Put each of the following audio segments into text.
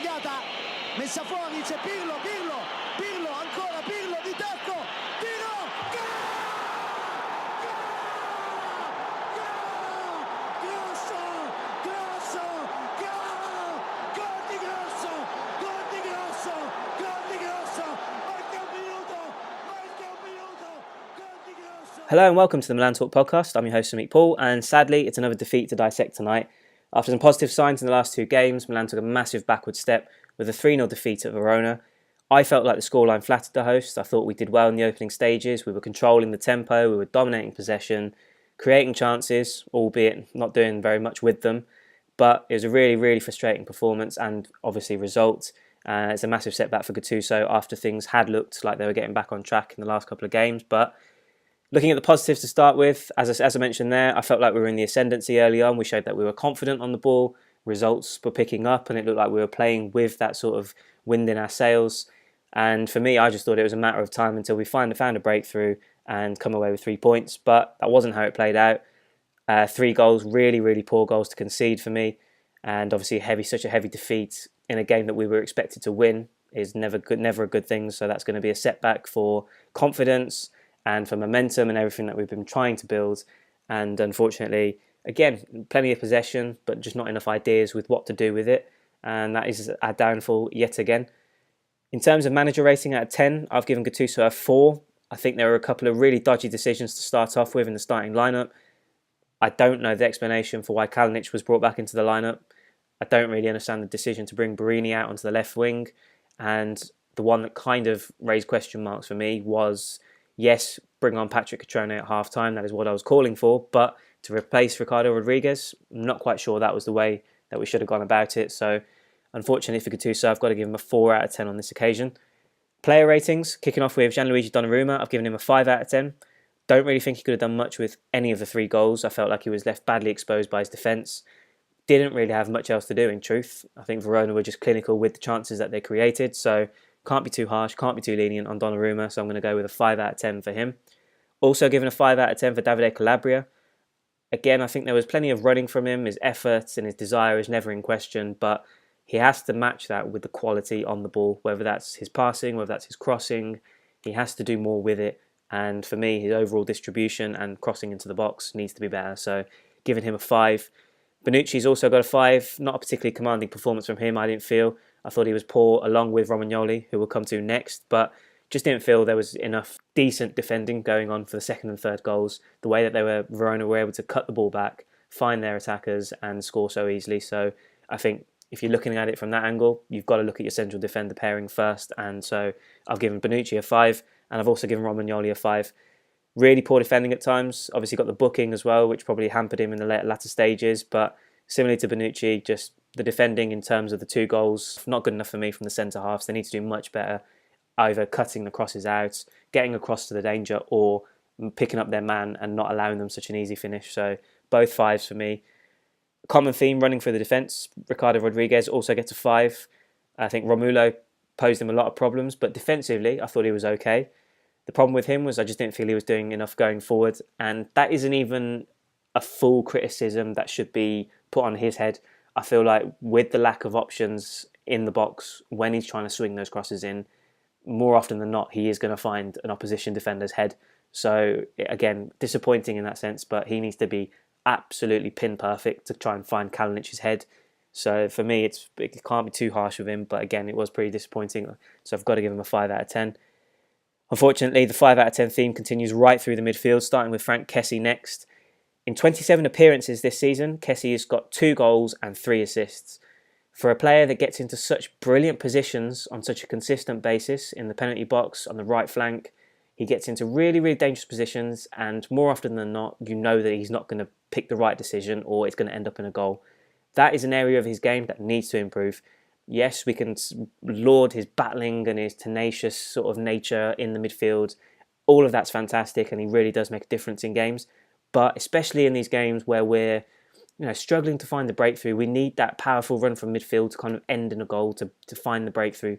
sbagliata, messa fuori, c'è Pirlo, ancora Pirlo di tacco, tiro, gol! Grosso, gol di Grosso, manca un minuto, gol di Grosso. Hello and welcome to the Milan Talk podcast. I'm your host, Amit Paul, and sadly, it's another defeat to dissect tonight. After some positive signs in the last two games, Milan took a massive backward step with a 3-0 defeat at Verona. I felt like the scoreline flattered the hosts. I thought we did well in the opening stages. We were controlling the tempo, we were dominating possession, creating chances, albeit not doing very much with them. But it was a really, really frustrating performance and obviously result. It's a massive setback for Gattuso after things had looked like they were getting back on track in the last couple of games. But looking at the positives to start with, as I mentioned there, I felt like we were in the ascendancy early on. We showed that we were confident on the ball. Results were picking up and it looked like we were playing with that sort of wind in our sails. And for me, I just thought it was a matter of time until we found a breakthrough and come away with 3 points. But that wasn't how it played out. 3 goals, really, really poor goals to concede for me. And obviously such a heavy defeat in a game that we were expected to win is never a good thing. So that's going to be a setback for confidence and for momentum and everything that we've been trying to build. And unfortunately, again, plenty of possession, but just not enough ideas with what to do with it. And that is our downfall yet again. In terms of manager rating out of 10, I've given Gattuso a 4. I think there were a couple of really dodgy decisions to start off with in the starting lineup. I don't know the explanation for why Kalinic was brought back into the lineup. I don't really understand the decision to bring Borini out onto the left wing. And the one that kind of raised question marks for me was, yes, bring on Patrick Cutrone at half-time. That is what I was calling for. But to replace Ricardo Rodriguez, I'm not quite sure that was the way that we should have gone about it. So unfortunately for Gattuso, I've got to give him a 4 out of 10 on this occasion. Player ratings, kicking off with Gianluigi Donnarumma, I've given him a 5 out of 10. Don't really think he could have done much with any of the 3 goals. I felt like he was left badly exposed by his defence. Didn't really have much else to do, in truth. I think Verona were just clinical with the chances that they created. So can't be too harsh, can't be too lenient on Donnarumma. So I'm going to go with a 5 out of 10 for him. Also given a 5 out of 10 for Davide Calabria. Again, I think there was plenty of running from him. His efforts and his desire is never in question, but he has to match that with the quality on the ball, whether that's his passing, whether that's his crossing. He has to do more with it. And for me, his overall distribution and crossing into the box needs to be better. So giving him a 5. Bonucci's also got a 5. Not a particularly commanding performance from him, I didn't feel. I thought he was poor along with Romagnoli, who we'll come to next, but just didn't feel there was enough decent defending going on for the second and third goals. The way that Verona were able to cut the ball back, find their attackers and score so easily. So I think if you're looking at it from that angle, you've got to look at your central defender pairing first. And so I've given Bonucci a 5 and I've also given Romagnoli a 5. Really poor defending at times. Obviously got the booking as well, which probably hampered him in the latter stages. But similarly to Bonucci, just the defending in terms of the 2 goals, not good enough for me from the centre halves. They need to do much better, either cutting the crosses out, getting across to the danger, or picking up their man and not allowing them such an easy finish. So both 5s for me. Common theme running through the defence. Ricardo Rodriguez also gets a 5. I think Romulo posed him a lot of problems, but defensively I thought he was okay. The problem with him was I just didn't feel he was doing enough going forward, and that isn't even a full criticism that should be put on his head. I feel like with the lack of options in the box when he's trying to swing those crosses in, more often than not, he is going to find an opposition defender's head. So again, disappointing in that sense, but he needs to be absolutely pin perfect to try and find Kalinic's head. So for me, it can't be too harsh with him, but again, it was pretty disappointing. So I've got to give him a 5 out of 10. Unfortunately, the 5 out of 10 theme continues right through the midfield, starting with Franck Kessie next. In 27 appearances this season, Kessie has got 2 goals and 3 assists. For a player that gets into such brilliant positions on such a consistent basis in the penalty box, on the right flank, he gets into really, really dangerous positions, and more often than not, you know that he's not going to pick the right decision or it's going to end up in a goal. That is an area of his game that needs to improve. Yes, we can laud his battling and his tenacious sort of nature in the midfield. All of that's fantastic, and he really does make a difference in games. But especially in these games where we're struggling to find the breakthrough, we need that powerful run from midfield to kind of end in a goal to find the breakthrough.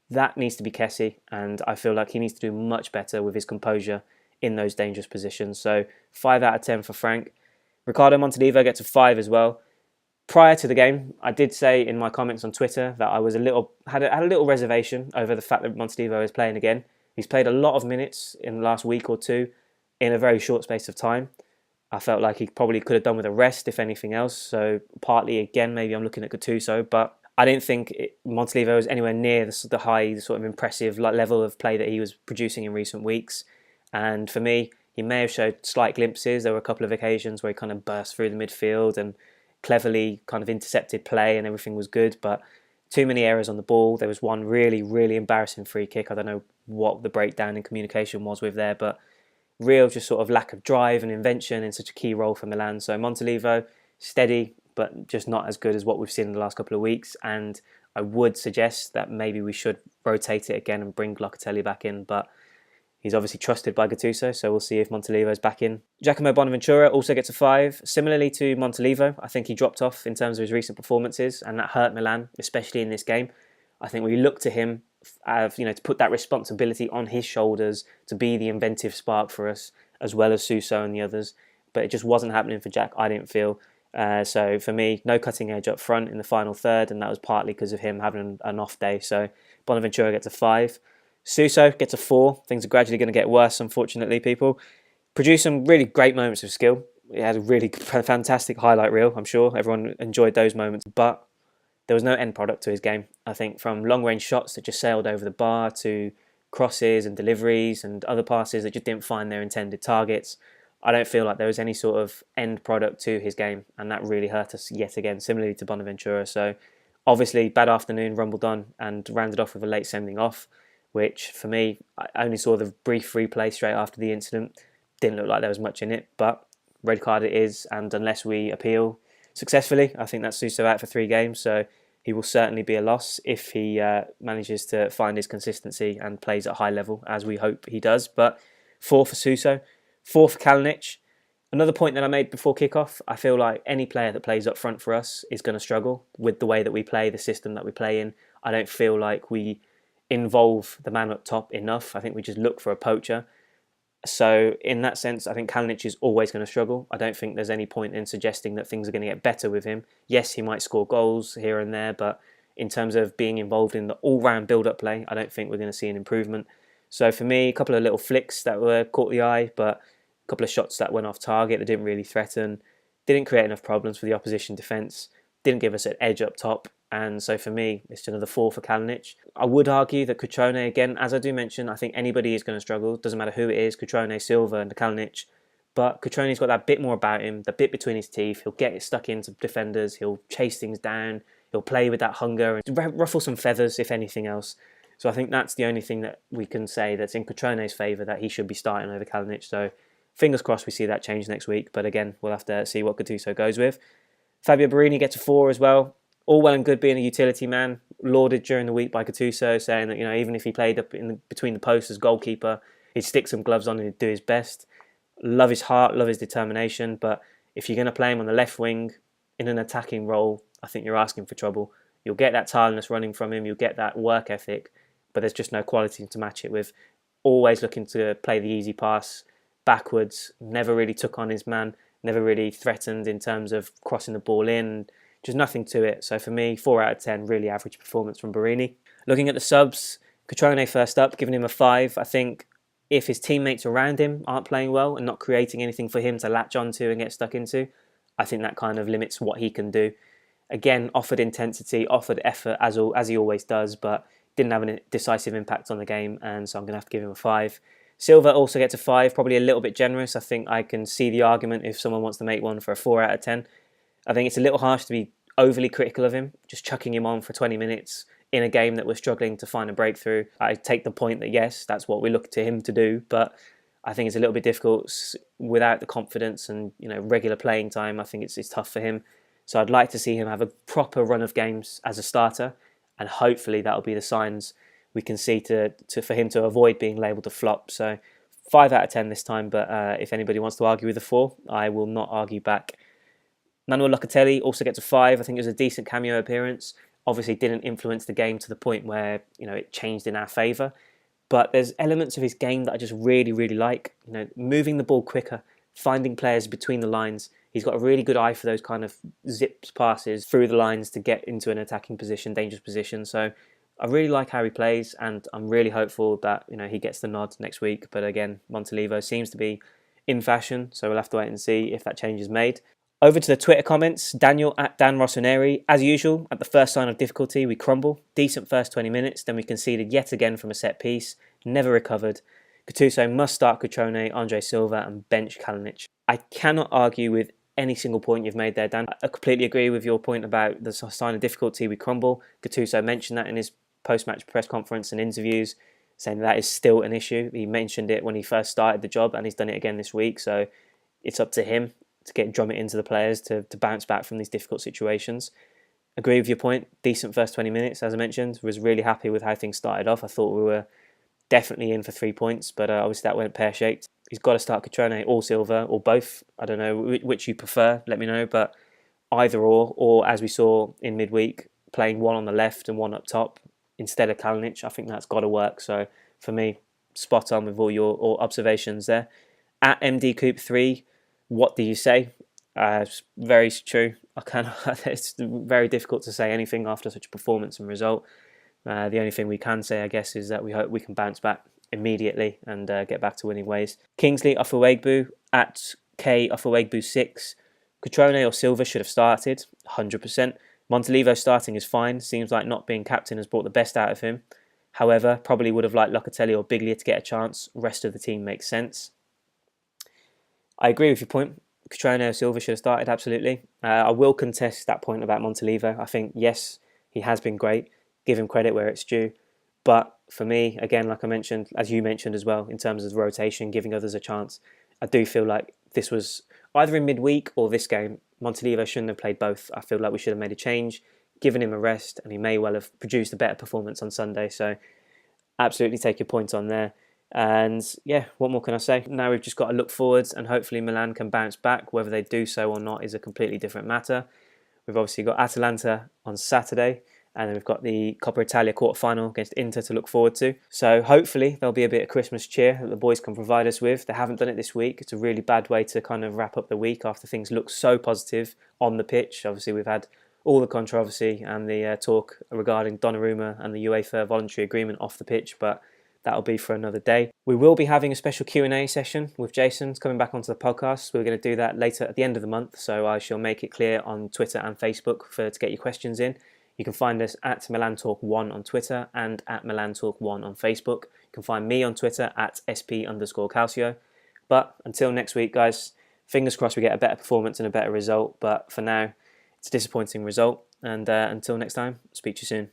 That needs to be Kessie, and I feel like he needs to do much better with his composure in those dangerous positions. So 5 out of 10 for Frank. Ricardo Montolivo gets a 5 as well. Prior to the game, I did say in my comments on Twitter that I was had a little reservation over the fact that Montalivo is playing again. He's played a lot of minutes in the last week or two in a very short space of time. I felt like he probably could have done with a rest, if anything else. So partly, again, maybe I'm looking at Gattuso, but I didn't think Montalivo was anywhere near the high, sort of impressive level of play that he was producing in recent weeks. And for me, he may have showed slight glimpses. There were a couple of occasions where he kind of burst through the midfield and cleverly kind of intercepted play and everything was good, but too many errors on the ball. There was one really, really embarrassing free kick. I don't know what the breakdown in communication was with there, but real just sort of lack of drive and invention in such a key role for Milan. So Montalivo, steady, but just not as good as what we've seen in the last couple of weeks. And I would suggest that maybe we should rotate it again and bring Locatelli back in, but he's obviously trusted by Gattuso, so we'll see if Montalivo's back in. Giacomo Bonaventura also gets a 5. Similarly to Montalivo, I think he dropped off in terms of his recent performances, and that hurt Milan, especially in this game. I think we look to him, to put that responsibility on his shoulders to be the inventive spark for us, as well as Suso and the others. But it just wasn't happening for Jack, I didn't feel. So for me, no cutting edge up front in the final third, and that was partly because of him having an off day. So Bonaventura gets a 5. Suso gets a 4. Things are gradually going to get worse, unfortunately, people. Produced some really great moments of skill. He had a really fantastic highlight reel, I'm sure. Everyone enjoyed those moments, but there was no end product to his game. I think from long-range shots that just sailed over the bar to crosses and deliveries and other passes that just didn't find their intended targets, I don't feel like there was any sort of end product to his game, and that really hurt us yet again, similarly to Bonaventura. So obviously, bad afternoon, rumbled on and rounded off with a late sending off, which for me, I only saw the brief replay straight after the incident. Didn't look like there was much in it, but red card it is, and unless we appeal successfully, I think that's Suso out for 3 games, so he will certainly be a loss if he manages to find his consistency and plays at a high level, as we hope he does. But 4 for Suso, 4 for Kalinic. Another point that I made before kickoff, I feel like any player that plays up front for us is going to struggle with the way that we play, the system that we play in. I don't feel like we involve the man up top enough. I think we just look for a poacher. So in that sense, I think Kalinic is always going to struggle. I don't think there's any point in suggesting that things are going to get better with him. Yes, he might score goals here and there, but in terms of being involved in the all-round build-up play, I don't think we're going to see an improvement. So for me, a couple of little flicks that were caught the eye, but a couple of shots that went off target that didn't really threaten, didn't create enough problems for the opposition defence, didn't give us an edge up top. And so for me, it's another 4 for Kalinic. I would argue that Cutrone, again, as I do mention, I think anybody is going to struggle. Doesn't matter who it is, Cutrone, Silva and Kalinic. But Cutrone's got that bit more about him, the bit between his teeth. He'll get it stuck into defenders. He'll chase things down. He'll play with that hunger and ruffle some feathers, if anything else. So I think that's the only thing that we can say that's in Cutrone's favour, that he should be starting over Kalinic. So fingers crossed we see that change next week. But again, we'll have to see what Gattuso goes with. Fabio Borini gets a 4 as well. All well and good being a utility man, lauded during the week by Gattuso, saying that even if he played up between the posts as goalkeeper, he'd stick some gloves on and he'd do his best. Love his heart, love his determination, but if you're going to play him on the left wing in an attacking role, I think you're asking for trouble. You'll get that tiredness running from him, you'll get that work ethic, but there's just no quality to match it with. Always looking to play the easy pass backwards, never really took on his man, never really threatened in terms of crossing the ball in. Just nothing to it. So for me, 4 out of 10, really average performance from Borini. Looking at the subs, Cutrone first up, giving him a 5. I think if his teammates around him aren't playing well and not creating anything for him to latch onto and get stuck into, I think that kind of limits what he can do. Again, offered intensity, offered effort, as he always does, but didn't have a decisive impact on the game, and so I'm going to have to give him a 5. Silva also gets a 5, probably a little bit generous. I think I can see the argument if someone wants to make one for a 4 out of 10. I think it's a little harsh to be overly critical of him, just chucking him on for 20 minutes in a game that we're struggling to find a breakthrough. I take the point that yes, that's what we look to him to do, but I think it's a little bit difficult without the confidence and regular playing time. I think it's tough for him. So I'd like to see him have a proper run of games as a starter, and hopefully that'll be the signs we can see for him to avoid being labelled a flop. So 5 out of 10 this time, but if anybody wants to argue with a 4, I will not argue back. Manuel Locatelli also gets a 5. I think it was a decent cameo appearance. Obviously didn't influence the game to the point where it changed in our favour. But there's elements of his game that I just really, really like. Moving the ball quicker, finding players between the lines, He's got a really good eye for those kind of zips passes through the lines to get into an attacking position, dangerous position. So I really like how he plays, and I'm really hopeful that he gets the nod next week. But again, Montolivo seems to be in fashion, so we'll have to wait and see if that change is made. Over to the Twitter comments. Daniel at Dan Rossoneri. As usual, at the first sign of difficulty, we crumble. Decent first 20 minutes, then we conceded yet again from a set piece. Never recovered. Gattuso must start Cutrone, Andre Silva and bench Kalinic. I cannot argue with any single point you've made there, Dan. I completely agree with your point about the sign of difficulty, we crumble. Gattuso mentioned that in his post-match press conference and interviews, saying that is still an issue. He mentioned it when he first started the job, and he's done it again this week. So it's up to him to drum it into the players to bounce back from these difficult situations. Agree with your point. Decent first 20 minutes, as I mentioned. Was really happy with how things started off. I thought we were definitely in for 3 points, but obviously that went pear-shaped. He's got to start Cutrone or Silva or both. I don't know which you prefer, let me know, but either or as we saw in midweek, playing one on the left and one up top instead of Kalinic, I think that's got to work. So for me, spot on with all your observations there. At MD Coop 3, what do you say? It's very true. It's very difficult to say anything after such a performance and result. The only thing we can say, I guess, is that we hope we can bounce back immediately and get back to winning ways. Kingsley Ofawegbu at K Ofawegbu 6. Cutrone or Silva should have started, 100%. Montolivo starting is fine. Seems like not being captain has brought the best out of him. However, probably would have liked Locatelli or Biglia to get a chance. Rest of the team makes sense. I agree with your point. Cutrone or Silva should have started, absolutely. I will contest that point about Montolivo. I think, yes, he has been great. Give him credit where it's due. But for me, again, like I mentioned, as you mentioned as well, in terms of rotation, giving others a chance, I do feel like this was either in midweek or this game. Montolivo shouldn't have played both. I feel like we should have made a change, given him a rest, and he may well have produced a better performance on Sunday. So absolutely take your point on there. And yeah, what more can I say? Now we've just got to look forwards, and hopefully Milan can bounce back. Whether they do so or not is a completely different matter. We've obviously got Atalanta on Saturday, and then we've got the Coppa Italia quarter-final against Inter to look forward to. So hopefully there'll be a bit of Christmas cheer that the boys can provide us with. They haven't done it this week. It's a really bad way to kind of wrap up the week after things look so positive on the pitch. Obviously we've had all the controversy and the talk regarding Donnarumma and the UEFA voluntary agreement off the pitch, but that'll be for another day. We will be having a special Q&A session with Jason coming back onto the podcast. We're going to do that later at the end of the month, so I shall make it clear on Twitter and Facebook to get your questions in. You can find us at Milan Talk 1 on Twitter and at Milan Talk 1 on Facebook. You can find me on Twitter at SP_Calcio. But until next week, guys, fingers crossed we get a better performance and a better result. But for now, it's a disappointing result. And until next time, speak to you soon.